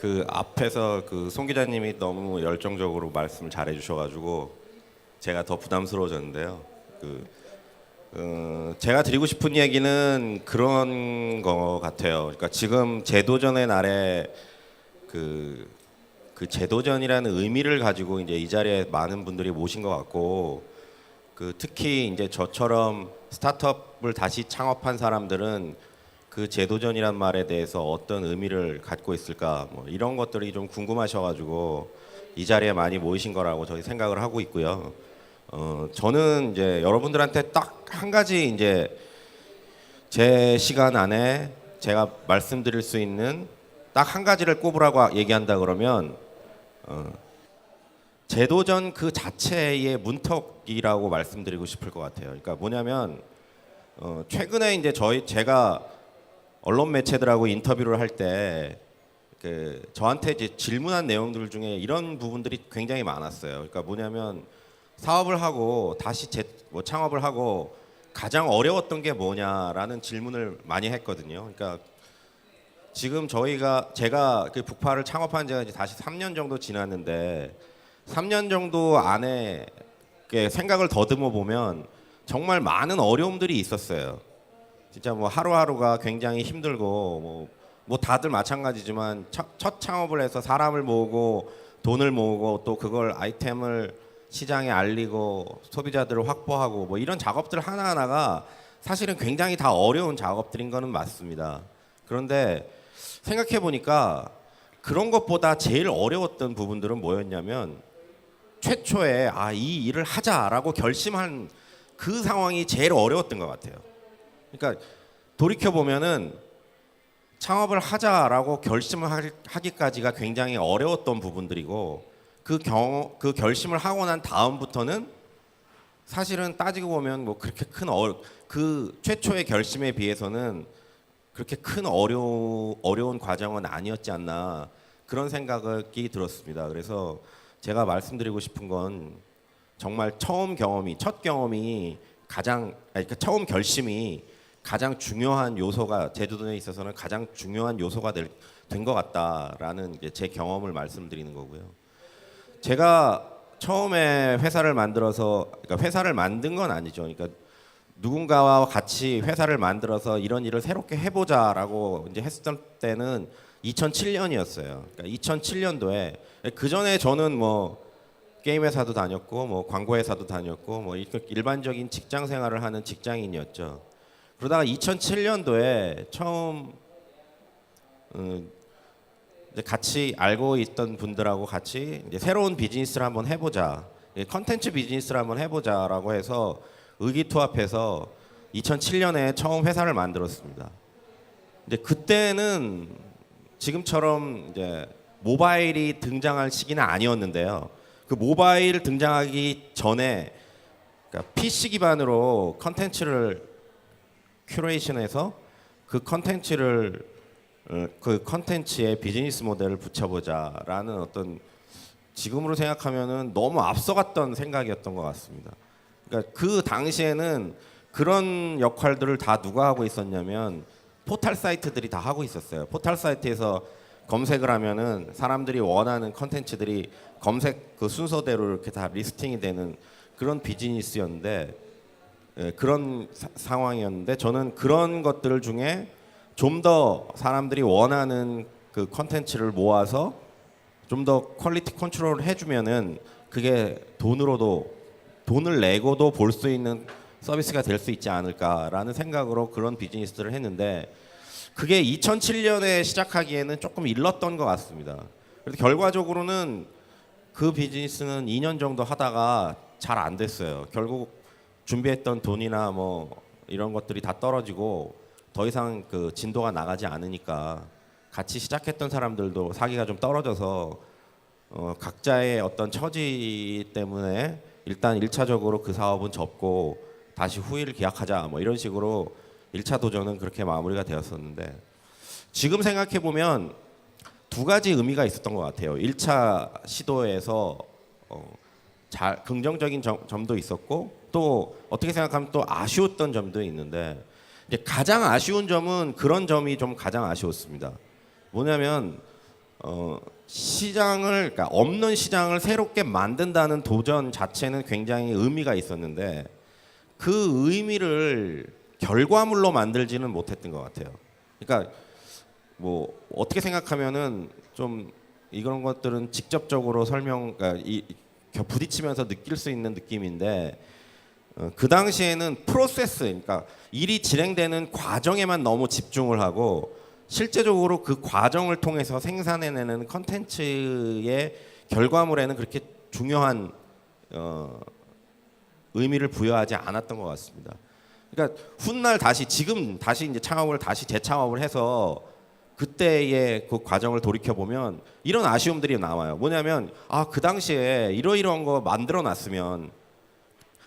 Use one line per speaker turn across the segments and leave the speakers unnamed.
그 앞에서 그 송 기자님이 너무 열정적으로 말씀을 잘해 주셔가지고 제가 더 부담스러워졌는데요. 제가 드리고 싶은 얘기는 그런 거 같아요. 그러니까 지금 재도전의 날에 그 재도전이라는 의미를 가지고 이제 이 자리에 많은 분들이 모신 것 같고, 특히 이제 저처럼 스타트업을 다시 창업한 사람들은 그 재도전이란 말에 대해서 어떤 의미를 갖고 있을까, 뭐 이런 것들이 좀 궁금하셔가지고 이 자리에 많이 모이신 거라고 저희 생각을 하고 있고요. 저는 이제 여러분들한테 딱 한 가지 이제 제 시간 안에 제가 말씀드릴 수 있는 딱 한 가지를 꼽으라고 얘기한다 그러면 재도전 그 자체의 문턱이라고 말씀드리고 싶을 것 같아요. 그러니까 뭐냐면 최근에 이제 제가 언론 매체들하고 인터뷰를 할 때 저한테 이제 질문한 내용들 중에 이런 부분들이 굉장히 많았어요. 그러니까 뭐냐면 사업을 하고 다시 창업을 하고 가장 어려웠던 게 뭐냐라는 질문을 많이 했거든요. 그러니까 지금 제가 그 북파를 창업한 지가 이제 다시 3년 정도 지났는데 3년 정도 안에 생각을 더듬어 보면 정말 많은 어려움들이 있었어요. 진짜 뭐 하루하루가 굉장히 힘들고 뭐 다들 마찬가지지만 첫 창업을 해서 사람을 모으고 돈을 모으고 또 그걸 아이템을 시장에 알리고 소비자들을 확보하고 뭐 이런 작업들 하나하나가 사실은 굉장히 다 어려운 작업들인 거는 맞습니다. 그런데 생각해 보니까 그런 것보다 제일 어려웠던 부분들은 뭐였냐면 최초에 이 일을 하자라고 결심한 그 상황이 제일 어려웠던 것 같아요. 그러니까 돌이켜 보면은 창업을 하자라고 결심을 하기까지가 굉장히 어려웠던 부분들이고 그 결심을 하고 난 다음부터는 사실은 따지고 보면 뭐 그렇게 그 최초의 결심에 비해서는 그렇게 큰 어려운 과정은 아니었지 않나 그런 생각이 들었습니다. 그래서 제가 말씀드리고 싶은 건 정말 첫 경험이 그러니까 처음 결심이 가장 중요한 요소가 제도전에 있어서는 가장 중요한 요소가 된 것 같다라는 제 경험을 말씀드리는 거고요. 제가 처음에 회사를 만들어서 그러니까 회사를 만든 건 아니죠. 그러니까 누군가와 같이 회사를 만들어서 이런 일을 새롭게 해보자라고 이제 했을 때는 2007년이었어요. 그러니까 2007년도에 그 전에 저는 뭐 게임 회사도 다녔고 뭐 광고 회사도 다녔고 뭐 일반적인 직장 생활을 하는 직장인이었죠. 그러다가 2007년도에 처음 이제 같이 알고 있던 분들하고 같이 이제 새로운 비즈니스를 한번 해보자, 컨텐츠 비즈니스를 한번 해보자라고 해서 의기투합해서 2007년에 처음 회사를 만들었습니다. 이제 그때는 지금처럼 이제 모바일이 등장할 시기는 아니었는데요. 그 모바일 등장하기 전에 그러니까 PC 기반으로 컨텐츠를 큐레이션해서 그 컨텐츠의 비즈니스 모델을 붙여보자라는 어떤 지금으로 생각하면은 너무 앞서갔던 생각이었던 것 같습니다. 그러니까 그 당시에는 그런 역할들을 다 누가 하고 있었냐면 포털 사이트들이 다 하고 있었어요. 포털 사이트에서 검색을 하면은 사람들이 원하는 컨텐츠들이 검색 그 순서대로 이렇게 다 리스팅이 되는 그런 비즈니스였는데 그런 상황이었는데 저는 그런 것들 중에 좀 더 사람들이 원하는 그 컨텐츠를 모아서 좀 더 퀄리티 컨트롤을 해주면은 그게 돈을 내고도 볼 수 있는 서비스가 될 수 있지 않을까라는 생각으로 그런 비즈니스를 했는데 그게 2007년에 시작하기에는 조금 일렀던 것 같습니다. 그래서 결과적으로는 그 비즈니스는 2년 정도 하다가 잘 안 됐어요. 결국 준비했던 돈이나 뭐 이런 것들이 다 떨어지고 더 이상 그 진도가 나가지 않으니까 같이 시작했던 사람들도 사기가 좀 떨어져서 각자의 어떤 처지 때문에 일단 1차적으로 그 사업은 접고 다시 후일을 기약하자 뭐 이런 식으로 1차 도전은 그렇게 마무리가 되었었는데 지금 생각해 보면 두 가지 의미가 있었던 것 같아요. 1차 시도에서 긍정적인 점도 있었고 또 어떻게 생각하면 또 아쉬웠던 점도 있는데 가장 아쉬운 점은 그런 점이 좀 가장 아쉬웠습니다. 뭐냐면 시장을 그러니까 없는 시장을 새롭게 만든다는 도전 자체는 굉장히 의미가 있었는데 그 의미를 결과물로 만들지는 못했던 것 같아요. 그러니까 뭐 어떻게 생각하면은 좀 이런 것들은 직접적으로 그러니까 부딪히면서 느낄 수 있는 느낌인데 그 당시에는 프로세스 그러니까 일이 진행되는 과정에만 너무 집중을 하고 실제적으로 그 과정을 통해서 생산해내는 컨텐츠의 결과물에는 그렇게 중요한 의미를 부여하지 않았던 것 같습니다. 그러니까 훗날 지금 다시 이제 다시 재창업을 해서 그때의 그 과정을 돌이켜 보면 이런 아쉬움들이 나와요. 뭐냐면 그 당시에 이러이러한 거 만들어 놨으면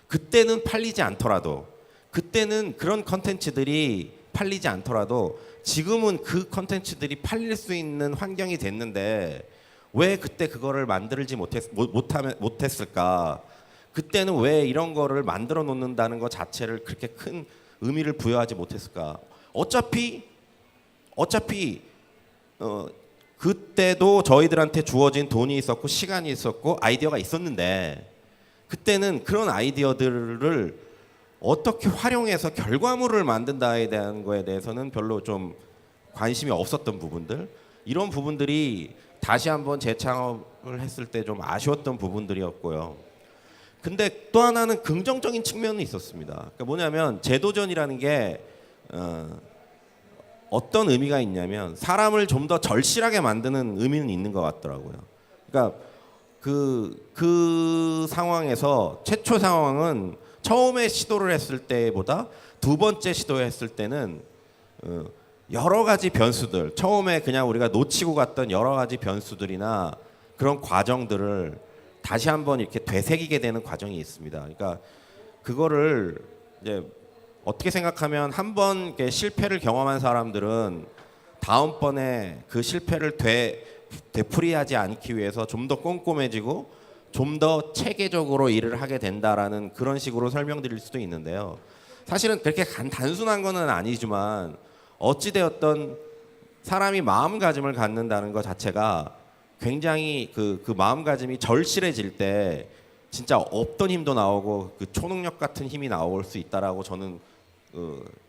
그때는 팔리지 않더라도 그때는 그런 컨텐츠들이 팔리지 않더라도 지금은 그 컨텐츠들이 팔릴 수 있는 환경이 됐는데 왜 그때 그거를 만들지 못했을까? 그때는 왜 이런 거를 만들어 놓는다는 것 자체를 그렇게 큰 의미를 부여하지 못했을까? 어차피 그때도 저희들한테 주어진 돈이 있었고 시간이 있었고 아이디어가 있었는데 그때는 그런 아이디어들을 어떻게 활용해서 결과물을 만든다에 대한 거에 대해서는 별로 좀 관심이 없었던 부분들 이런 부분들이 다시 한번 재창업을 했을 때 좀 아쉬웠던 부분들이었고요. 근데 또 하나는 긍정적인 측면은 있었습니다. 그러니까 뭐냐면 재도전이라는 게 어떤 의미가 있냐면 사람을 좀 더 절실하게 만드는 의미는 있는 것 같더라고요. 그러니까 그 상황에서 최초 상황은 처음에 시도를 했을 때보다 두 번째 시도했을 때는 여러 가지 변수들 처음에 그냥 우리가 놓치고 갔던 여러 가지 변수들이나 그런 과정들을 다시 한번 이렇게 되새기게 되는 과정이 있습니다. 그러니까 그거를 이제 어떻게 생각하면 한번 실패를 경험한 사람들은 다음번에 그 실패를 되풀이하지 않기 위해서 좀 더 꼼꼼해지고 좀 더 체계적으로 일을 하게 된다라는 그런 식으로 설명드릴 수도 있는데요. 사실은 그렇게 단순한 거는 아니지만 어찌되었던 사람이 마음가짐을 갖는다는 것 자체가 굉장히 그 마음가짐이 절실해질 때 진짜 없던 힘도 나오고 그 초능력 같은 힘이 나올 수 있다라고 저는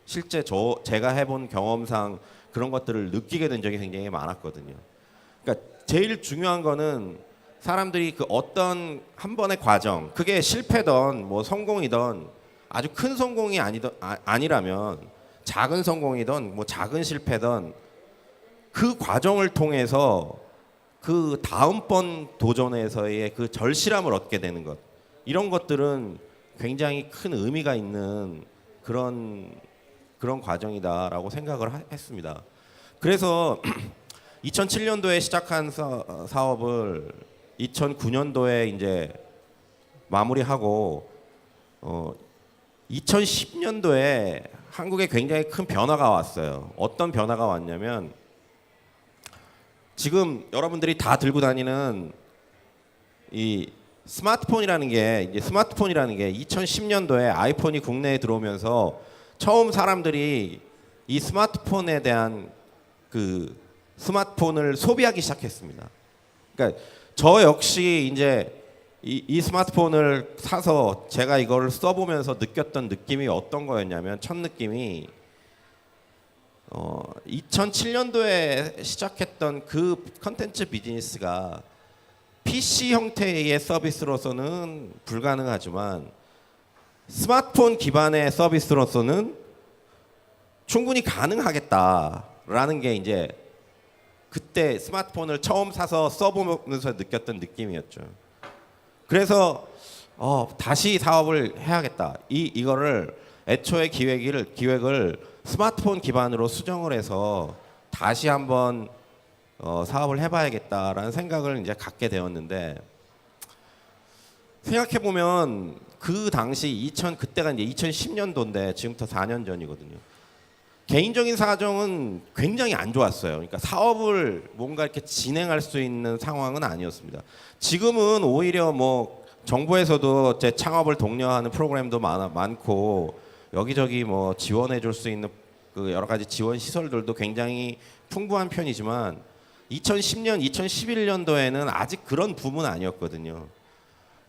실제 제가 해본 경험상 그런 것들을 느끼게 된 적이 굉장히 많았거든요. 그러니까 제일 중요한 거는 사람들이 그 어떤 한 번의 과정, 그게 실패든 뭐 성공이든 아주 큰 성공이 아니라면 작은 성공이든 뭐 작은 실패든 그 과정을 통해서 그 다음번 도전에서의 그 절실함을 얻게 되는 것 이런 것들은 굉장히 큰 의미가 있는 그런 과정이다라고 생각을 했습니다. 그래서 2007년도에 시작한 사업을 2009년도에 이제 마무리하고 2010년도에 한국에 굉장히 큰 변화가 왔어요. 어떤 변화가 왔냐면 지금 여러분들이 다 들고 다니는 이 스마트폰이라는 게 2010년도에 아이폰이 국내에 들어오면서 처음 사람들이 이 스마트폰에 대한 그 스마트폰을 소비하기 시작했습니다. 그러니까 저 역시 이제 이 스마트폰을 사서 제가 이거를 써보면서 느꼈던 느낌이 어떤 거였냐면 첫 느낌이 2007년도에 시작했던 그 컨텐츠 비즈니스가 PC 형태의 서비스로서는 불가능하지만 스마트폰 기반의 서비스로서는 충분히 가능하겠다라는 게 이제 그때 스마트폰을 처음 사서 써보면서 느꼈던 느낌이었죠. 그래서 다시 사업을 해야겠다. 이거를 애초에 기획을 스마트폰 기반으로 수정을 해서 다시 한번 사업을 해봐야겠다라는 생각을 이제 갖게 되었는데 생각해 보면 그 당시 그때가 이제 2010년도인데 지금부터 4년 전이거든요. 개인적인 사정은 굉장히 안 좋았어요. 그러니까 사업을 뭔가 이렇게 진행할 수 있는 상황은 아니었습니다. 지금은 오히려 뭐 정부에서도 제 창업을 독려하는 프로그램도 많고 여기저기 뭐 지원해 줄 수 있는 그 여러 가지 지원 시설들도 굉장히 풍부한 편이지만 2010년, 2011년도에는 아직 그런 붐은 아니었거든요.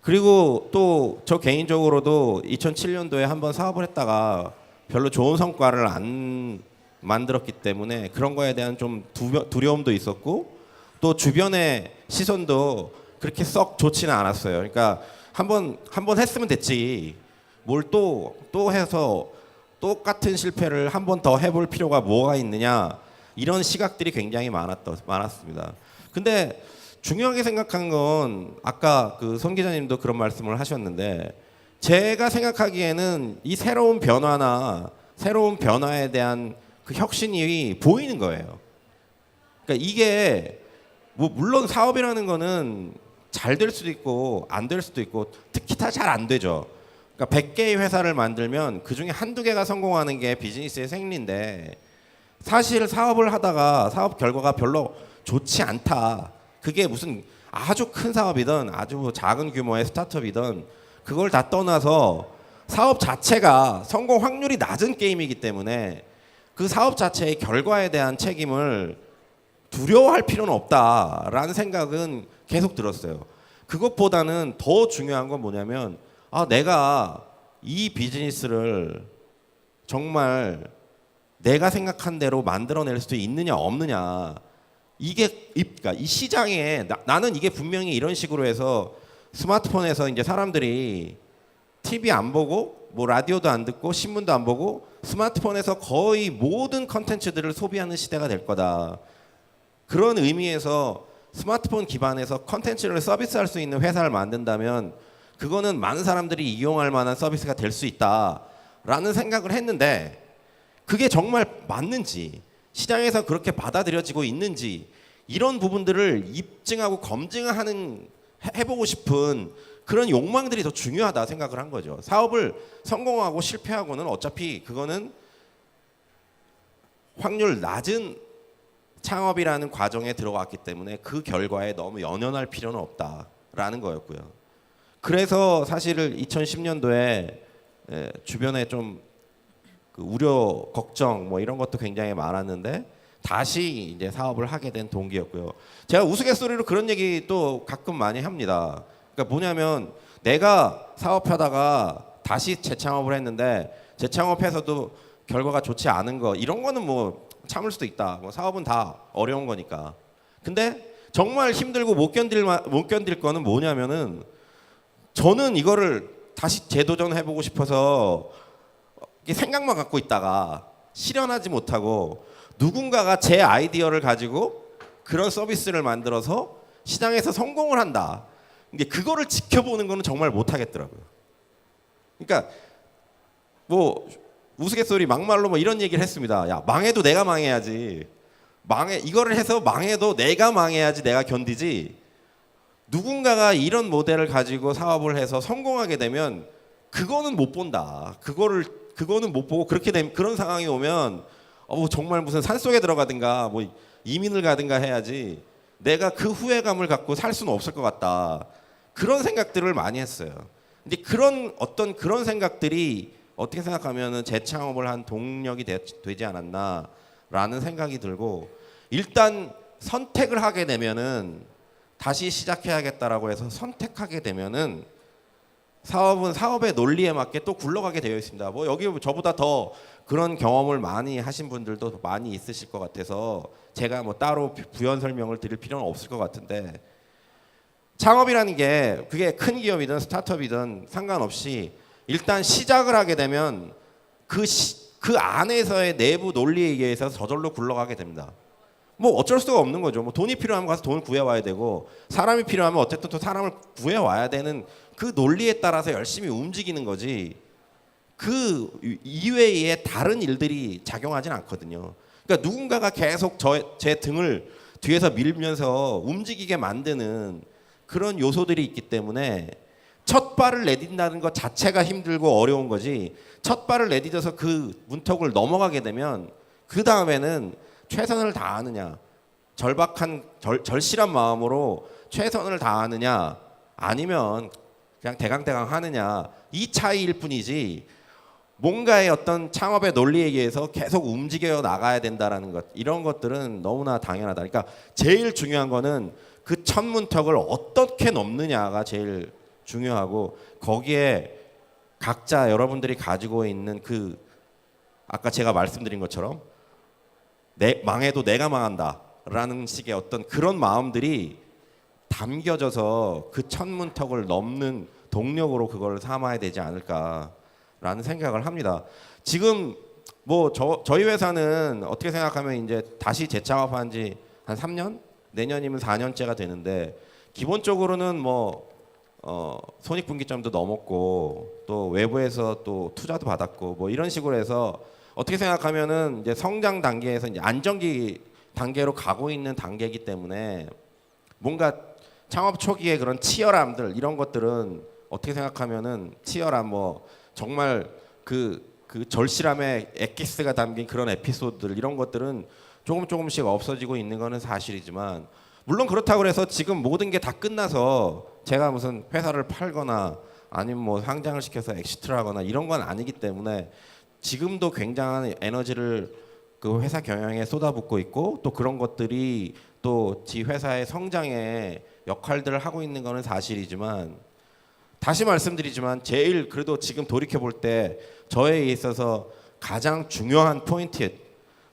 그리고 또 저 개인적으로도 2007년도에 한번 사업을 했다가 별로 좋은 성과를 안 만들었기 때문에 그런 거에 대한 좀 두려움도 있었고, 또 주변의 시선도 그렇게 썩 좋지는 않았어요. 그러니까 한번 했으면 됐지, 뭘 또 해서 똑같은 실패를 한 번 더 해볼 필요가 뭐가 있느냐, 이런 시각들이 굉장히 많았습니다. 근데 중요하게 생각한 건 아까 그 손 기자님도 그런 말씀을 하셨는데, 제가 생각하기에는 이 새로운 변화에 대한 그 혁신이 보이는 거예요. 그러니까 이게 뭐 물론 사업이라는 거는 잘 될 수도 있고 안 될 수도 있고, 특히 다 잘 안 되죠. 그러니까 100개의 회사를 만들면 그중에 한두 개가 성공하는 게 비즈니스의 생리인데, 사실 사업을 하다가 사업 결과가 별로 좋지 않다, 그게 무슨 아주 큰 사업이든 아주 작은 규모의 스타트업이든 그걸 다 떠나서 사업 자체가 성공 확률이 낮은 게임이기 때문에 그 사업 자체의 결과에 대한 책임을 두려워할 필요는 없다라는 생각은 계속 들었어요. 그것보다는 더 중요한 건 뭐냐면, 내가 이 비즈니스를 정말 내가 생각한 대로 만들어낼 수 있느냐 없느냐, 그러니까 이 시장에 나는 이게 분명히 이런 식으로 해서 스마트폰에서 이제 사람들이 TV 안 보고 뭐 라디오도 안 듣고 신문도 안 보고 스마트폰에서 거의 모든 컨텐츠들을 소비하는 시대가 될 거다. 그런 의미에서 스마트폰 기반에서 컨텐츠를 서비스할 수 있는 회사를 만든다면 그거는 많은 사람들이 이용할 만한 서비스가 될 수 있다라는 생각을 했는데, 그게 정말 맞는지, 시장에서 그렇게 받아들여지고 있는지, 이런 부분들을 입증하고 검증하는, 해보고 싶은 그런 욕망들이 더 중요하다 생각을 한 거죠. 사업을 성공하고 실패하고는 어차피 그거는 확률 낮은 창업이라는 과정에 들어갔기 때문에 그 결과에 너무 연연할 필요는 없다라는 거였고요. 그래서 사실 2010년도에 주변에 좀 그 우려, 걱정 뭐 이런 것도 굉장히 많았는데 다시 이제 사업을 하게 된 동기였고요. 제가 우스갯소리로 그런 얘기 또 가끔 많이 합니다. 그러니까 뭐냐면, 내가 사업하다가 다시 재창업을 했는데 재창업해서도 결과가 좋지 않은 거, 이런 거는 뭐 참을 수도 있다. 뭐 사업은 다 어려운 거니까. 근데 정말 힘들고 못 견딜 거는 뭐냐면은, 저는 이거를 다시 재도전해보고 싶어서 생각만 갖고 있다가 실현하지 못하고 누군가가 제 아이디어를 가지고 그런 서비스를 만들어서 시장에서 성공을 한다. 근데 그거를 지켜보는 거는 정말 못하겠더라고요. 그러니까 뭐 우스갯소리 막말로 뭐 이런 얘기를 했습니다. 야, 망해도 내가 망해야지. 이거를 해서 망해도 내가 망해야지 내가 견디지. 누군가가 이런 모델을 가지고 사업을 해서 성공하게 되면 그거는 못 본다. 그거는 못 보고 그렇게 되면, 그런 상황이 오면 정말 무슨 산속에 들어가든가 뭐 이민을 가든가 해야지 내가 그 후회감을 갖고 살 수는 없을 것 같다. 그런 생각들을 많이 했어요. 근데 그런 생각들이 어떻게 생각하면은 재창업을 한 동력이 되지 않았나라는 생각이 들고, 일단 선택을 하게 되면은 다시 시작해야겠다라고 해서 선택하게 되면은 사업은 사업의 논리에 맞게 또 굴러가게 되어 있습니다. 뭐 여기 저보다 더 그런 경험을 많이 하신 분들도 많이 있으실 것 같아서 제가 뭐 따로 부연 설명을 드릴 필요는 없을 것 같은데, 창업이라는 게 그게 큰 기업이든 스타트업이든 상관없이 일단 시작을 하게 되면 그 안에서의 내부 논리에 의해서 저절로 굴러가게 됩니다. 뭐 어쩔 수가 없는 거죠. 뭐 돈이 필요하면 가서 돈을 구해와야 되고, 사람이 필요하면 어쨌든 또 사람을 구해와야 되는 그 논리에 따라서 열심히 움직이는 거지, 그 이외에 다른 일들이 작용하진 않거든요. 그러니까 누군가가 계속 제 등을 뒤에서 밀면서 움직이게 만드는 그런 요소들이 있기 때문에 첫 발을 내딛는다는 것 자체가 힘들고 어려운 거지, 첫 발을 내딛어서 그 문턱을 넘어가게 되면 그 다음에는 최선을 다하느냐, 절실한 마음으로 최선을 다하느냐, 아니면 그냥 대강대강 하느냐, 이 차이일 뿐이지 뭔가의 어떤 창업의 논리에 의해서 계속 움직여 나가야 된다라는 것, 이런 것들은 너무나 당연하다. 그러니까 제일 중요한 거는 그 첫 문턱을 어떻게 넘느냐가 제일 중요하고, 거기에 각자 여러분들이 가지고 있는 그 아까 제가 말씀드린 것처럼 망해도 내가 망한다라는 식의 어떤 그런 마음들이 담겨져서 그 첫 문턱을 넘는 동력으로 그걸 삼아야 되지 않을까라는 생각을 합니다. 지금 뭐 저희 회사는 어떻게 생각하면 이제 다시 재창업한 지 한 3년? 내년이면 4년째가 되는데, 기본적으로는 뭐 손익분기점도 넘었고 또 외부에서 또 투자도 받았고 뭐 이런 식으로 해서 어떻게 생각하면은 이제 성장 단계에서 이제 안정기 단계로 가고 있는 단계이기 때문에 뭔가 창업 초기에 그런 치열함들 이런 것들은 어떻게 생각하면은 치열함 뭐 정말 그 절실함의 엑기스가 담긴 그런 에피소드들 이런 것들은 조금씩 없어지고 있는 거는 사실이지만, 물론 그렇다고 해서 지금 모든 게 다 끝나서 제가 무슨 회사를 팔거나 아니면 뭐 상장을 시켜서 엑시트를 하거나 이런 건 아니기 때문에 지금도 굉장한 에너지를 그 회사 경영에 쏟아붓고 있고, 또 그런 것들이 또 지 회사의 성장에 역할들을 하고 있는 거는 사실이지만, 다시 말씀드리지만 제일 그래도 지금 돌이켜 볼 때 저에 있어서 가장 중요한 포인트,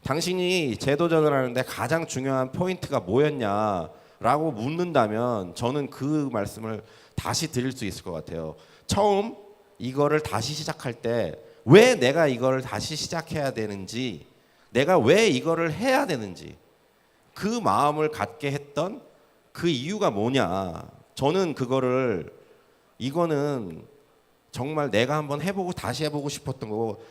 당신이 재도전을 하는데 가장 중요한 포인트가 뭐였냐라고 묻는다면 저는 그 말씀을 다시 드릴 수 있을 것 같아요. 처음 이거를 다시 시작할 때 왜 내가 이거를 다시 시작해야 되는지, 내가 왜 이거를 해야 되는지, 그 마음을 갖게 했던 그 이유가 뭐냐. 저는 그거를, 이거는 정말 내가 한번 해보고 다시 해보고 싶었던 거고,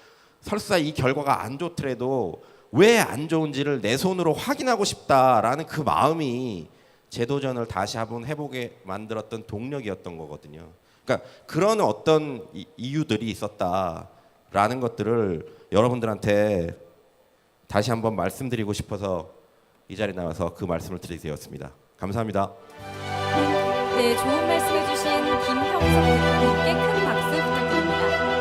설사 이 결과가 안 좋더라도 왜 안 좋은지를 내 손으로 확인하고 싶다라는 그 마음이 재도전을 다시 한번 해보게 만들었던 동력이었던 거거든요. 그러니까 그런 어떤 이유들이 있었다라는 것들을 여러분들한테 다시 한번 말씀드리고 싶어서 이 자리에 나와서 그 말씀을 드리게 되었습니다. 감사합니다.
네, 좋은 말씀 해주신 김형석 대표님께 큰 박수 부탁드립니다.